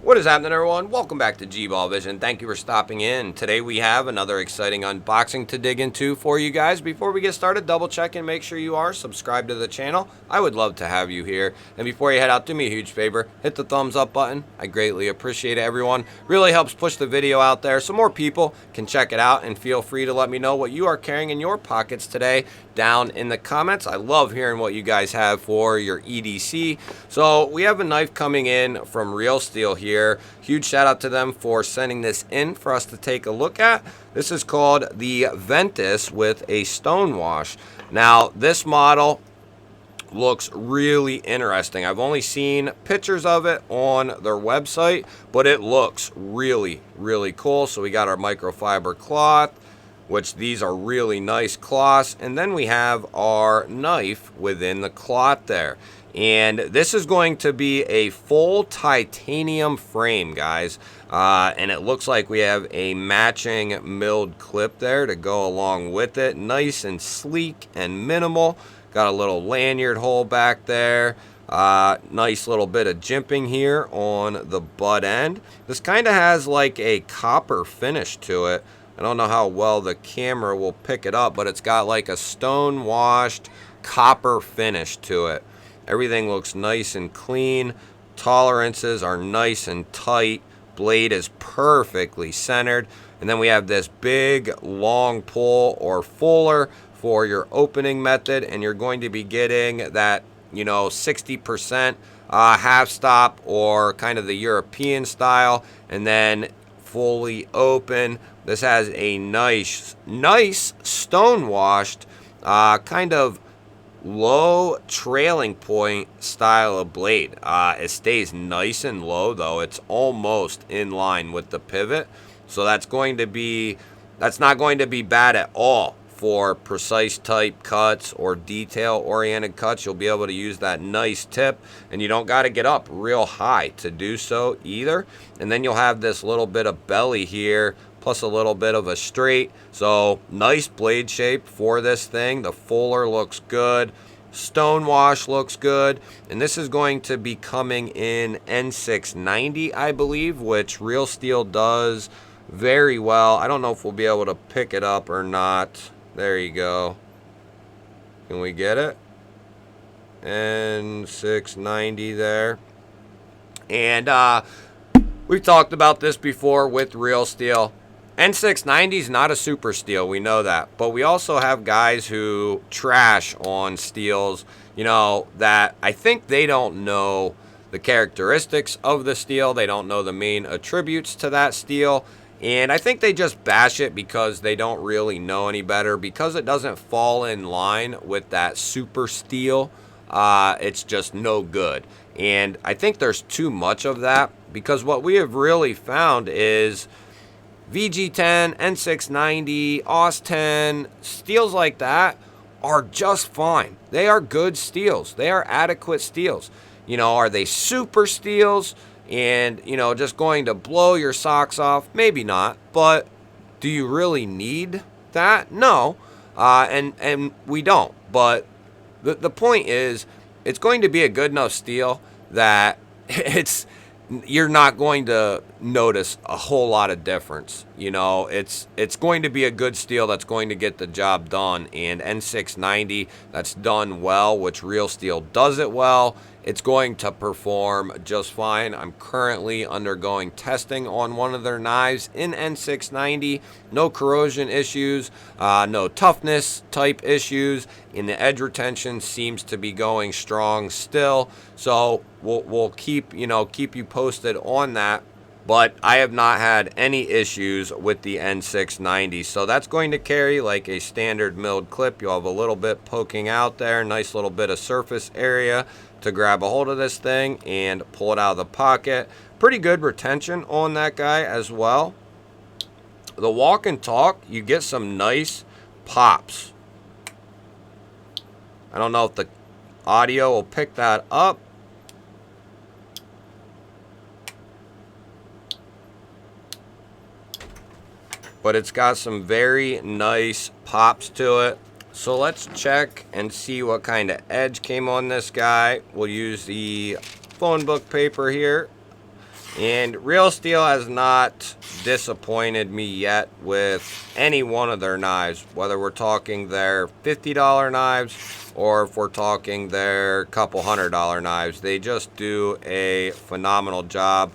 What is happening, everyone? Welcome back to G-Ball Vision. Thank you for stopping in. Today we have another exciting unboxing to dig into for you guys. Before we get started, double check and make sure you are subscribed to the channel. I would love to have you here. And before you head out, do me a huge favor. Hit the thumbs up button. I greatly appreciate it, everyone. Really helps push the video out there so more people can check it out. And feel free to let me know what you are carrying in your pockets today down in the comments. I love hearing what you guys have for your EDC. So we have a knife coming in from Real Steel here. Huge shout out to them for sending this in for us to take a look at. This is called the Ventus with a stone wash. Now this model looks really interesting. I've only seen pictures of it on their website, but it looks really cool. So we got our microfiber cloth, which these are really nice cloths, and then we have our knife within the cloth there. And this is going to be a full titanium frame, guys. And it looks like we have a matching milled clip there to go along with it. Nice and sleek and minimal. Got a little lanyard hole back there. Nice little bit of jimping here on the butt end. This kind of has like a copper finish to it. I don't know how well the camera will pick it up, but it's got like a stone washed copper finish to it. Everything looks nice and clean. Tolerances are nice and tight. Blade is perfectly centered. And then we have this big long pull or fuller for your opening method. And you're going to be getting that, 60% half stop or kind of the European style. And then fully open. This has a nice stone washed kind of low trailing point style of blade. It stays nice and low though. It's almost in line with the pivot. So that's not going to be bad at all for precise type cuts or detail oriented cuts. You'll be able to use that nice tip, and you don't got to get up real high to do so either. And then you'll have this little bit of belly here plus a little bit of a straight. So nice blade shape for this thing. The fuller looks good. Stone wash looks good. And this is going to be coming in N690, I believe, which Real Steel does very well. I don't know if we'll be able to pick it up or not. There you go. Can we get it? N690 there. And we've talked about this before with Real Steel. N690 is not a super steel, we know that. But we also have guys who trash on steels, that I think they don't know the characteristics of the steel. They don't know the main attributes to that steel. And I think they just bash it because they don't really know any better. Because it doesn't fall in line with that super steel, it's just no good. And I think there's too much of that, because what we have really found is VG10, N690, AUS10, steels like that are just fine. They are good steels. They are adequate steels. Are they super steels and, just going to blow your socks off? Maybe not. But do you really need that? No. And we don't. But the point is, it's going to be a good enough steel that you're not going to notice a whole lot of difference. It's going to be a good steel that's going to get the job done. And N690, that's done well, which Real Steel does it well. It's going to perform just fine. I'm currently undergoing testing on one of their knives in N690. No corrosion issues, no toughness type issues, and the edge retention seems to be going strong still. So we'll keep you posted on that. But I have not had any issues with the N690. So that's going to carry like a standard milled clip. You'll have a little bit poking out there, nice little bit of surface area to grab a hold of this thing and pull it out of the pocket. Pretty good retention on that guy as well. The walk and talk, you get some nice pops. I don't know if the audio will pick that up. But it's got some very nice pops to it. So let's check and see what kind of edge came on this guy. We'll use the phone book paper here. And Real Steel has not disappointed me yet with any one of their knives, whether we're talking their $50 knives or if we're talking their couple $100 knives. They just do a phenomenal job.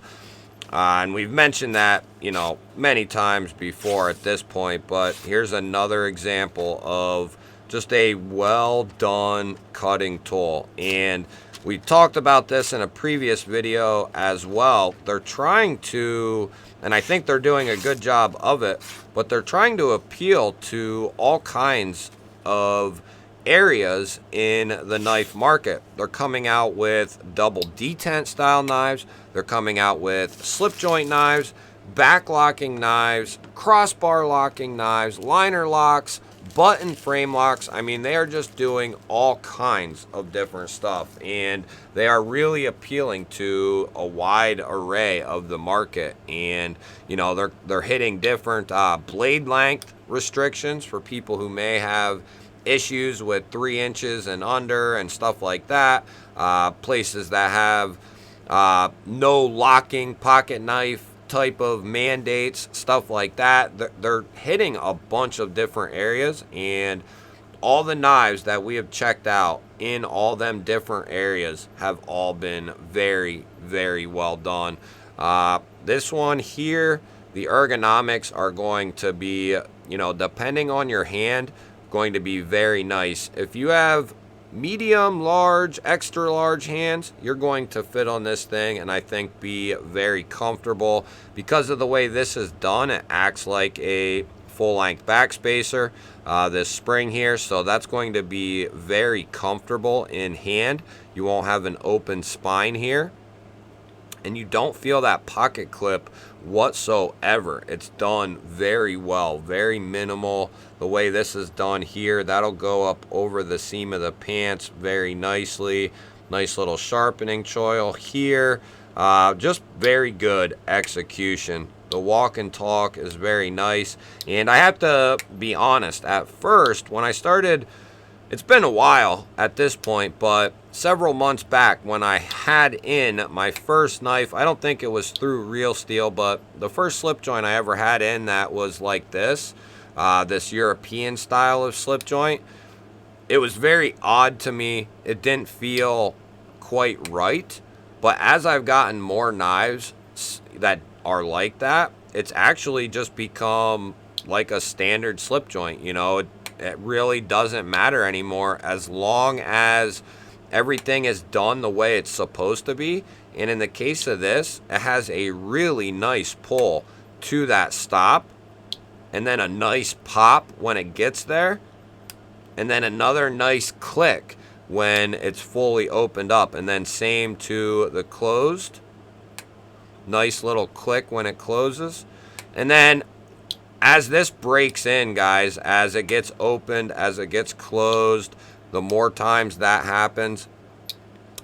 And we've mentioned that, you know, many times before at this point, but here's another example of just a well done cutting tool. And we talked about this in a previous video as well. They're trying to, and I think they're doing a good job of it, but they're trying to appeal to all kinds of areas in the knife market. They're coming out with double detent style knives. They're coming out with slip joint knives, back locking knives, crossbar locking knives, liner locks, button frame locks. I mean, they are just doing all kinds of different stuff, and they are really appealing to a wide array of the market. And you know, they're hitting different blade length restrictions for people who may have issues with 3 inches and under and stuff like that. Places that have no locking pocket knife type of mandates, stuff like that. They're hitting a bunch of different areas, and all the knives that we have checked out in all them different areas have all been very, very well done. This one here, the ergonomics are going to be, you know, depending on your hand, going to be very nice. If you have medium, large, extra large hands, you're going to fit on this thing and I think be very comfortable. Because of the way this is done, it acts like a full-length backspacer, this spring here, so that's going to be very comfortable in hand. You won't have an open spine here, and you don't feel that pocket clip whatsoever. It's done very well, very minimal. The way this is done here, that'll go up over the seam of the pants very nicely. Nice little sharpening choil here. Just very good execution. The walk and talk is very nice. And I have to be honest, at first, when I started, it's been a while at this point, but several months back when I had in my first knife, I don't think it was through Real Steel, but the first slip joint I ever had in that was like this, this European style of slip joint. It was very odd to me. It didn't feel quite right, but as I've gotten more knives that are like that, it's actually just become like a standard slip joint. You know, it really doesn't matter anymore as long as everything is done the way it's supposed to be. And in the case of this, it has a really nice pull to that stop, and then a nice pop when it gets there, and then another nice click when it's fully opened up, and then same to the closed. Nice little click when it closes. And then as this breaks in, guys, as it gets opened, as it gets closed, the more times that happens,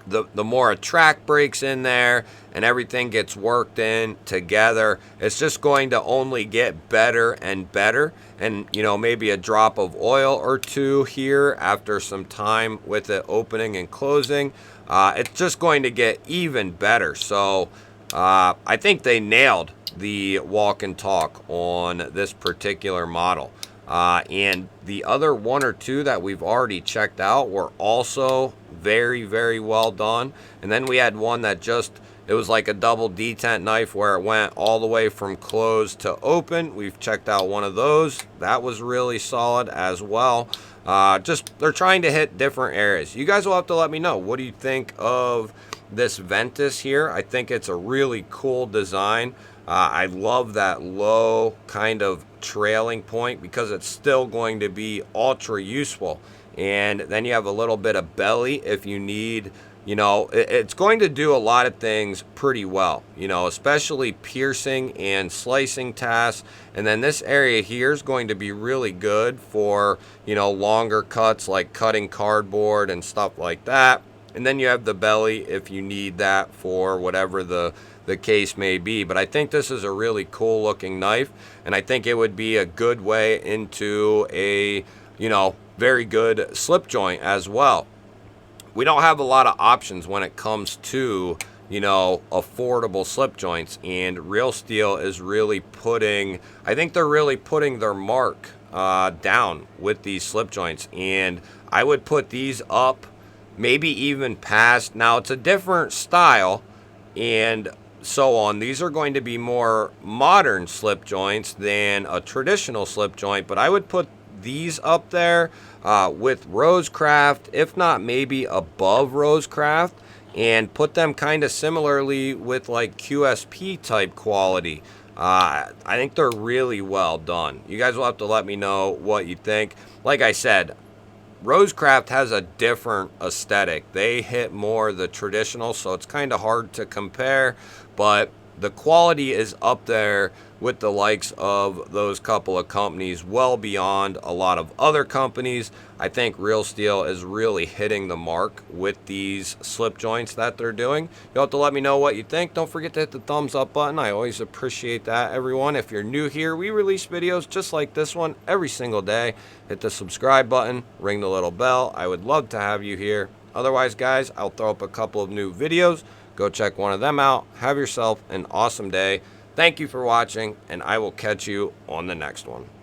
the more a track breaks in there and everything gets worked in together. It's just going to only get better and better. And, you know, maybe a drop of oil or two here after some time with it opening and closing. It's just going to get even better. So I think they nailed the walk and talk on this particular model. And the other one or two that we've already checked out were also very, very well done. And then we had one that just, it was like a double detent knife where it went all the way from closed to open. We've checked out one of those. That was really solid as well. Just, they're trying to hit different areas. You guys will have to let me know. What do you think of this Ventus here? I think it's a really cool design. I love that low kind of trailing point because it's still going to be ultra useful. And then you have a little bit of belly if you need, you know, it's going to do a lot of things pretty well, you know, especially piercing and slicing tasks. And then this area here is going to be really good for, you know, longer cuts like cutting cardboard and stuff like that. And then you have the belly if you need that for whatever the case may be. But I think this is a really cool looking knife, and I think it would be a good way into a, you know, very good slip joint as well. We don't have a lot of options when it comes to, you know, affordable slip joints. And Real Steel is really putting, I think they're really putting their mark down with these slip joints. And I would put these up, maybe even past. Now, it's a different style and so on. These are going to be more modern slip joints than a traditional slip joint, but I would put these up there with Rosecraft, if not maybe above Rosecraft, and put them kind of similarly with like QSP type quality. I think they're really well done. You guys will have to let me know what you think. Like I said, Rosecraft has a different aesthetic. They hit more the traditional, so it's kind of hard to compare, but the quality is up there with the likes of those couple of companies, well beyond a lot of other companies. I think Real Steel is really hitting the mark with these slip joints that they're doing. You'll have to let me know what you think. Don't forget to hit the thumbs up button. I always appreciate that, everyone. If you're new here, we release videos just like this one every single day. Hit the subscribe button, ring the little bell. I would love to have you here. Otherwise, guys, I'll throw up a couple of new videos. Go check one of them out. Have yourself an awesome day. Thank you for watching, and I will catch you on the next one.